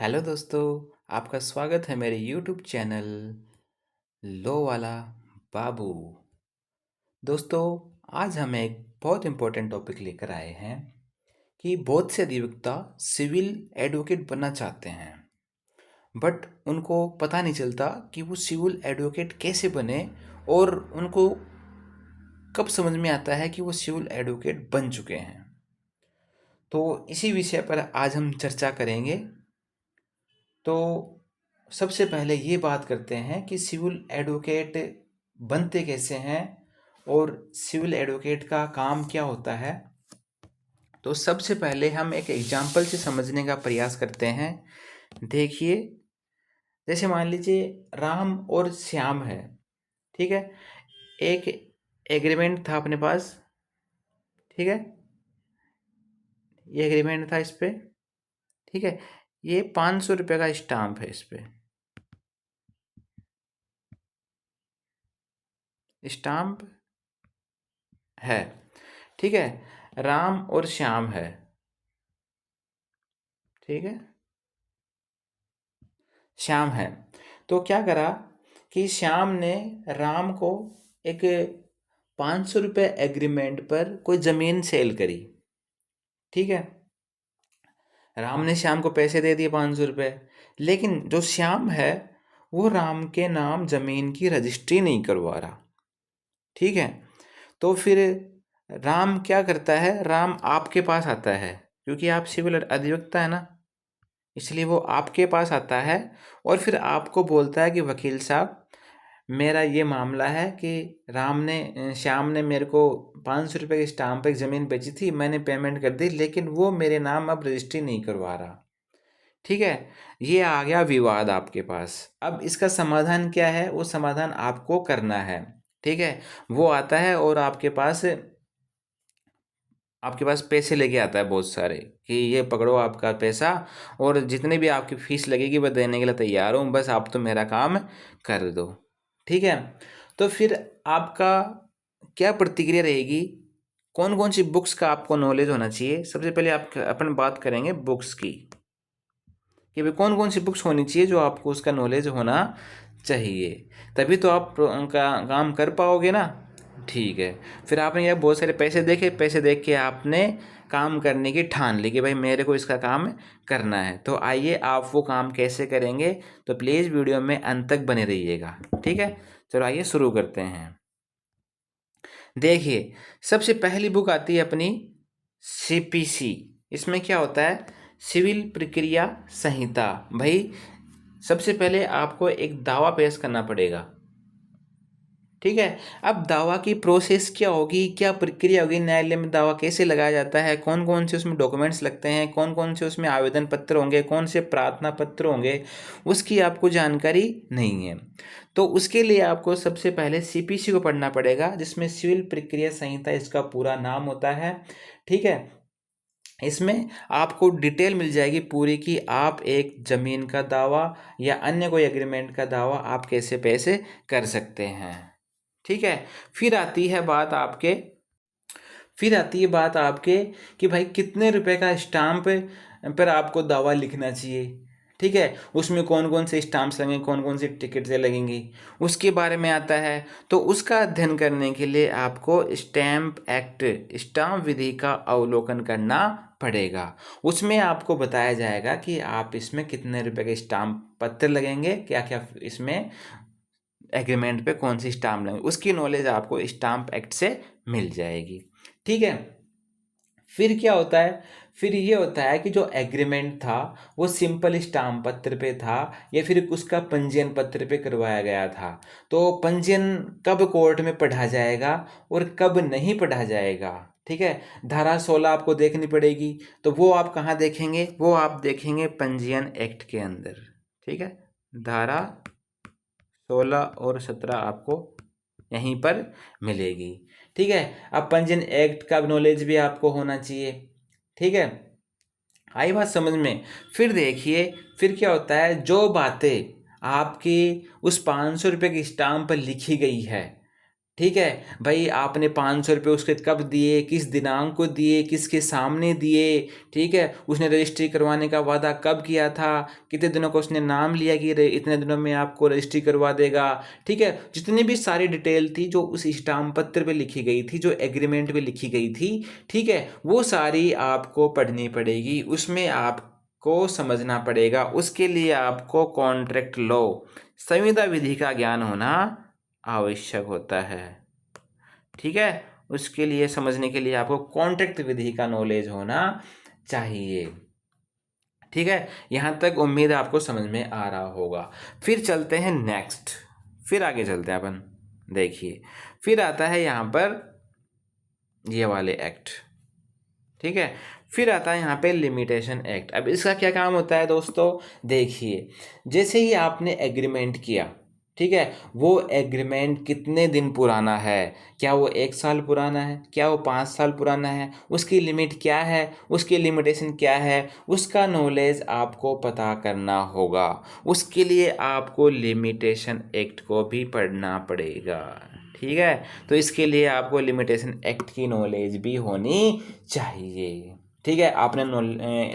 Hello दोस्तों, आपका स्वागत है मेरे यूट्यूब चैनल लो वाला बाबू। दोस्तों, आज हम एक बहुत इम्पोर्टेंट टॉपिक लेकर आए हैं कि बहुत से अधिवक्ता सिविल एडवोकेट बनना चाहते हैं, बट उनको पता नहीं चलता कि वो सिविल एडवोकेट कैसे बने और उनको कब समझ में आता है कि वो सिविल एडवोकेट बन चुके हैं। तो इसी विषय पर आज हम चर्चा करेंगे। तो सबसे पहले ये बात करते हैं कि सिविल एडवोकेट बनते कैसे हैं और सिविल एडवोकेट का काम क्या होता है। तो सबसे पहले हम एक एग्जाम्पल से समझने का प्रयास करते हैं। देखिए, जैसे मान लीजिए राम और श्याम है, ठीक है। एक एग्रीमेंट था अपने पास, ठीक है। ये एग्रीमेंट था इस पे, ठीक है। ये 500 रुपये का स्टाम्प है इस पे, स्टाम्प है, ठीक है। राम और श्याम है, ठीक है। श्याम है, तो क्या करा कि श्याम ने राम को एक 500 रुपये एग्रीमेंट पर कोई ज़मीन सेल करी, ठीक है। राम ने श्याम को पैसे दे दिए 500 रुपये, लेकिन जो श्याम है वो राम के नाम ज़मीन की रजिस्ट्री नहीं करवा रहा, ठीक है। तो फिर राम क्या करता है, राम आपके पास आता है, क्योंकि आप सिविल अधिवक्ता है ना, इसलिए वो आपके पास आता है और फिर आपको बोलता है कि वकील साहब, मेरा ये मामला है कि श्याम ने मेरे को 500 रुपये के स्टाम्प पे एक ज़मीन बेची थी, मैंने पेमेंट कर दी, लेकिन वो मेरे नाम अब रजिस्ट्री नहीं करवा रहा, ठीक है। ये आ गया विवाद आपके पास। अब इसका समाधान क्या है, वो समाधान आपको करना है, ठीक है। वो आता है और आपके पास पैसे लेके आता है बहुत सारे, कि ये पकड़ो आपका पैसा, और जितने भी आपकी फीस लगेगी वह देने के लिए तैयार हूँ, बस आप तो मेरा काम कर दो, ठीक है। तो फिर आपका क्या प्रतिक्रिया रहेगी, कौन कौन सी बुक्स का आपको नॉलेज होना चाहिए। सबसे पहले आप अपन बात करेंगे बुक्स की, कि भाई कौन कौन सी बुक्स होनी चाहिए जो आपको उसका नॉलेज होना चाहिए, तभी तो आप उनका काम कर पाओगे ना, ठीक है। फिर आपने यह बहुत सारे पैसे देखे, पैसे देख के आपने काम करने की ठान ली कि भाई मेरे को इसका काम करना है। तो आइए, आप वो काम कैसे करेंगे, तो प्लीज़ वीडियो में अंत तक बने रहिएगा, ठीक है। चलो आइए शुरू करते हैं। देखिए, सबसे पहली बुक आती है अपनी सीपीसी। इसमें क्या होता है, सिविल प्रक्रिया संहिता। भाई सबसे पहले आपको एक दावा पेश करना पड़ेगा, ठीक है। अब दावा की प्रोसेस क्या होगी, क्या प्रक्रिया होगी, न्यायालय में दावा कैसे लगाया जाता है, कौन कौन से उसमें डॉक्यूमेंट्स लगते हैं, कौन कौन से उसमें आवेदन पत्र होंगे, कौन से प्रार्थना पत्र होंगे, उसकी आपको जानकारी नहीं है। तो उसके लिए आपको सबसे पहले सीपीसी को पढ़ना पड़ेगा, जिसमें सिविल प्रक्रिया संहिता इसका पूरा नाम होता है, ठीक है। इसमें आपको डिटेल मिल जाएगी पूरी, कि आप एक ज़मीन का दावा या अन्य कोई एग्रीमेंट का दावा आप कैसे पैसे कर सकते हैं, ठीक है। फिर आती है बात आपके फिर आती है बात आपके कि भाई कितने रुपए का स्टाम्प पर आपको दावा लिखना चाहिए, ठीक है। उसमें कौन कौन से स्टाम्प्स लगेंगे, कौन कौन सी टिकटें लगेंगी, उसके बारे में आता है। तो उसका अध्ययन करने के लिए आपको स्टैम्प एक्ट, स्टाम्प विधि का अवलोकन करना पड़ेगा। उसमें आपको बताया जाएगा कि आप इसमें कितने रुपए के स्टाम्प पत्र लगेंगे, क्या क्या इसमें एग्रीमेंट पे कौन सी स्टाम्प लगेंगे, उसकी नॉलेज आपको स्टाम्प एक्ट से मिल जाएगी, ठीक है। फिर क्या होता है, फिर ये होता है कि जो एग्रीमेंट था वो सिंपल स्टाम्प पत्र पे था या फिर उसका पंजीयन पत्र पे करवाया गया था। तो पंजीयन कब कोर्ट में पढ़ा जाएगा और कब नहीं पढ़ा जाएगा, ठीक है। धारा 16 आपको देखनी पड़ेगी, तो वो आप कहाँ देखेंगे, वो आप देखेंगे पंजीयन एक्ट के अंदर, ठीक है। धारा 16 और 17 आपको यहीं पर मिलेगी, ठीक है। अब पंजीयन एक्ट का नॉलेज भी आपको होना चाहिए, ठीक है। आई बात समझ में। फिर देखिए, फिर क्या होता है, जो बातें आपकी उस 500 रुपये की स्टाम्प पर लिखी गई है, ठीक है भाई, आपने 500 रुपये उसके कब दिए, किस दिनांक को दिए, किसके सामने दिए, ठीक है, उसने रजिस्ट्री करवाने का वादा कब किया था, कितने दिनों का उसने नाम लिया कि इतने दिनों में आपको रजिस्ट्री करवा देगा, ठीक है, जितनी भी सारी डिटेल थी जो उस स्टाम्प पत्र पे लिखी गई थी, जो एग्रीमेंट पे लिखी गई थी, ठीक है, वो सारी आपको पढ़नी पड़ेगी, उसमें आपको समझना पड़ेगा। उसके लिए आपको कॉन्ट्रैक्ट लॉ, संविदा विधि का ज्ञान होना आवश्यक होता है, ठीक है। उसके लिए समझने के लिए आपको कॉन्ट्रैक्ट विधि का नॉलेज होना चाहिए, ठीक है। यहाँ तक उम्मीद आपको समझ में आ रहा होगा। फिर चलते हैं नेक्स्ट, फिर आगे चलते हैं अपन। देखिए फिर आता है यहाँ पर ये वाले एक्ट, ठीक है। फिर आता है यहाँ पे लिमिटेशन एक्ट। अब इसका क्या काम होता है दोस्तों, देखिए जैसे ही आपने एग्रीमेंट किया, ठीक है, वो एग्रीमेंट कितने दिन पुराना है, क्या वो 1 साल पुराना है, क्या वो 5 साल पुराना है, उसकी लिमिट क्या है, उसकी लिमिटेशन क्या है, उसका नॉलेज आपको पता करना होगा। उसके लिए आपको लिमिटेशन एक्ट को भी पढ़ना पड़ेगा, ठीक है। तो इसके लिए आपको लिमिटेशन एक्ट की नॉलेज भी होनी चाहिए, ठीक है। आपने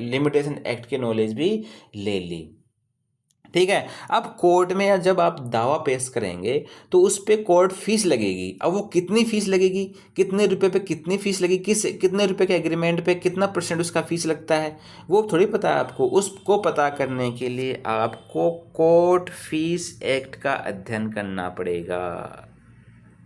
लिमिटेशन एक्ट की नॉलेज भी ले ली, ठीक है। अब कोर्ट में या जब आप दावा पेश करेंगे तो उस पर कोर्ट फीस लगेगी। अब वो कितनी फीस लगेगी, कितने रुपए पे कितनी फीस लगेगी, कितने रुपए के एग्रीमेंट पे कितना % उसका फीस लगता है, वो थोड़ी पता है आपको। उसको पता करने के लिए आपको कोर्ट फीस एक्ट का अध्ययन करना पड़ेगा,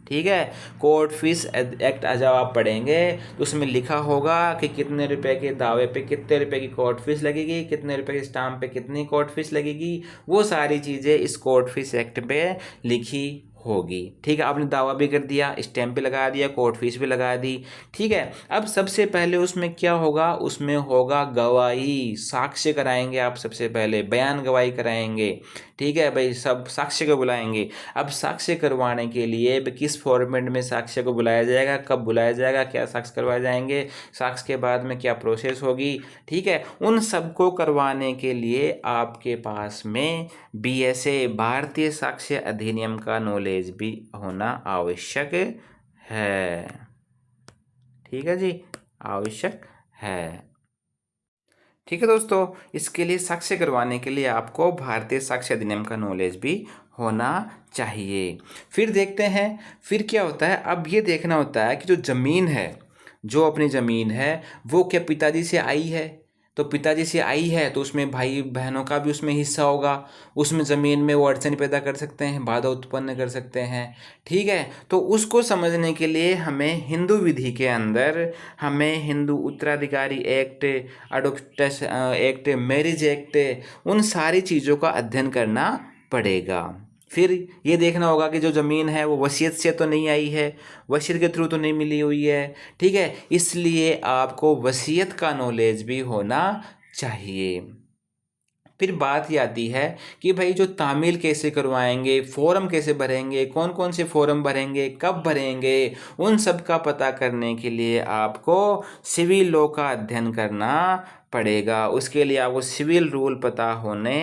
ठीक है। कोर्ट फीस एक्ट जब आप पढ़ेंगे तो उसमें लिखा होगा कि कितने रुपए के दावे पे कितने रुपए की कोर्ट फीस लगेगी, कितने रुपए के स्टाम्प पे कितनी कोर्ट फीस लगेगी, वो सारी चीज़ें इस कोर्ट फीस एक्ट पे लिखी होगी, ठीक है। आपने दावा भी कर दिया, स्टैम्प भी लगा दिया, कोर्ट फीस भी लगा दी, ठीक है। अब सबसे पहले उसमें क्या होगा, उसमें होगा गवाही, साक्ष्य कराएंगे आप, सबसे पहले बयान गवाही कराएंगे, ठीक है भाई, सब साक्ष्य को बुलाएंगे। अब साक्ष्य करवाने के लिए किस फॉर्मेट में साक्ष्य को बुलाया जाएगा, कब बुलाया जाएगा, क्या साक्ष्य करवाए जाएंगे, साक्ष्य के बाद में क्या प्रोसेस होगी, ठीक है, उन सबको करवाने के लिए आपके पास में BSA भारतीय साक्ष्य अधिनियम का नॉलेज भी होना आवश्यक है, ठीक है जी, आवश्यक है, ठीक है दोस्तों। इसके लिए साक्ष्य करवाने के लिए आपको भारतीय साक्ष्य अधिनियम का नॉलेज भी होना चाहिए। फिर देखते हैं फिर क्या होता है। अब ये देखना होता है कि जो ज़मीन है, जो अपनी ज़मीन है वो क्या पिताजी से आई है, तो पिताजी से आई है तो उसमें भाई बहनों का भी उसमें हिस्सा होगा, उसमें ज़मीन में वो अड़चन पैदा कर सकते हैं, बाधा उत्पन्न कर सकते हैं, ठीक है। तो उसको समझने के लिए हमें हिंदू विधि के अंदर हमें हिंदू उत्तराधिकारी एक्ट, अडोप्टस एक्ट, मैरिज एक्ट, उन सारी चीज़ों का अध्ययन करना पड़ेगा। फिर ये देखना होगा कि जो ज़मीन है वो वसीयत से तो नहीं आई है, वसीयत के थ्रू तो नहीं मिली हुई है, ठीक है। इसलिए आपको वसीयत का नॉलेज भी होना चाहिए। फिर बात ये आती है कि भाई जो तामील कैसे करवाएंगे, फॉर्म कैसे भरेंगे, कौन कौन से फॉर्म भरेंगे, कब भरेंगे, उन सब का पता करने के लिए आपको सिविल लॉ का अध्ययन करना पड़ेगा। उसके लिए आपको सिविल रूल पता होने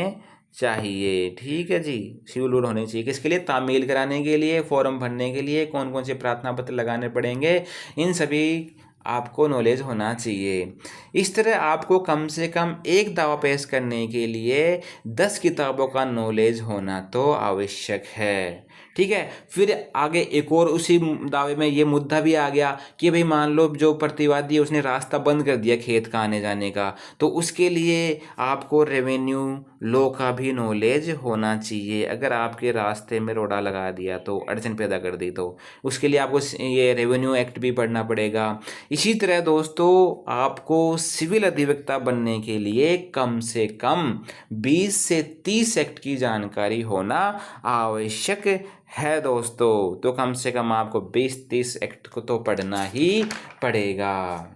चाहिए, ठीक है जी, सिविल रूल होने चाहिए। किसके लिए, तामील कराने के लिए, फॉर्म भरने के लिए, कौन कौन से प्रार्थना पत्र लगाने पड़ेंगे, इन सभी आपको नॉलेज होना चाहिए। इस तरह आपको कम से कम एक दावा पेश करने के लिए 10 किताबों का नॉलेज होना तो आवश्यक है, ठीक है। फिर आगे एक और उसी दावे में ये मुद्दा भी आ गया कि भाई मान लो जो प्रतिवादी है उसने रास्ता बंद कर दिया खेत का आने जाने का, तो उसके लिए आपको रेवेन्यू लॉ का भी नॉलेज होना चाहिए। अगर आपके रास्ते में रोड़ा लगा दिया तो अड़चन पैदा कर दी तो उसके लिए आपको ये रेवेन्यू एक्ट भी पढ़ना पड़ेगा। इसी तरह दोस्तों आपको सिविल अधिवक्ता बनने के लिए कम से कम 20 से 30 एक्ट की जानकारी होना आवश्यक है दोस्तों। तो कम से कम आपको 20-30 एक्ट को तो पढ़ना ही पड़ेगा,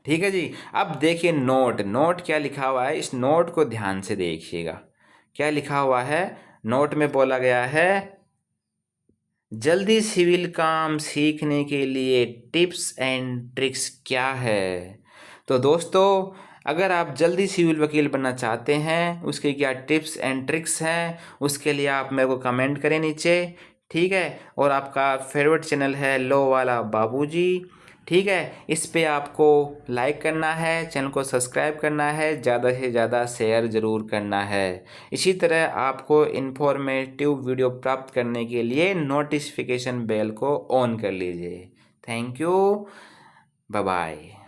ठीक है जी। अब देखिए नोट, नोट क्या लिखा हुआ है, इस नोट को ध्यान से देखिएगा। क्या लिखा हुआ है नोट में, बोला गया है जल्दी सिविल काम सीखने के लिए टिप्स एंड ट्रिक्स क्या है। तो दोस्तों अगर आप जल्दी सिविल वकील बनना चाहते हैं उसके क्या टिप्स एंड ट्रिक्स हैं, उसके लिए आप मेरे को कमेंट करें नीचे, ठीक है। और आपका फेवरेट चैनल है लो वाला बाबूजी, ठीक है। इस पे आपको लाइक करना है, चैनल को सब्सक्राइब करना है, ज़्यादा से ज़्यादा शेयर ज़रूर करना है। इसी तरह आपको इन्फॉर्मेटिव वीडियो प्राप्त करने के लिए नोटिफिकेशन बेल को ऑन कर लीजिए। Thank you, bye bye.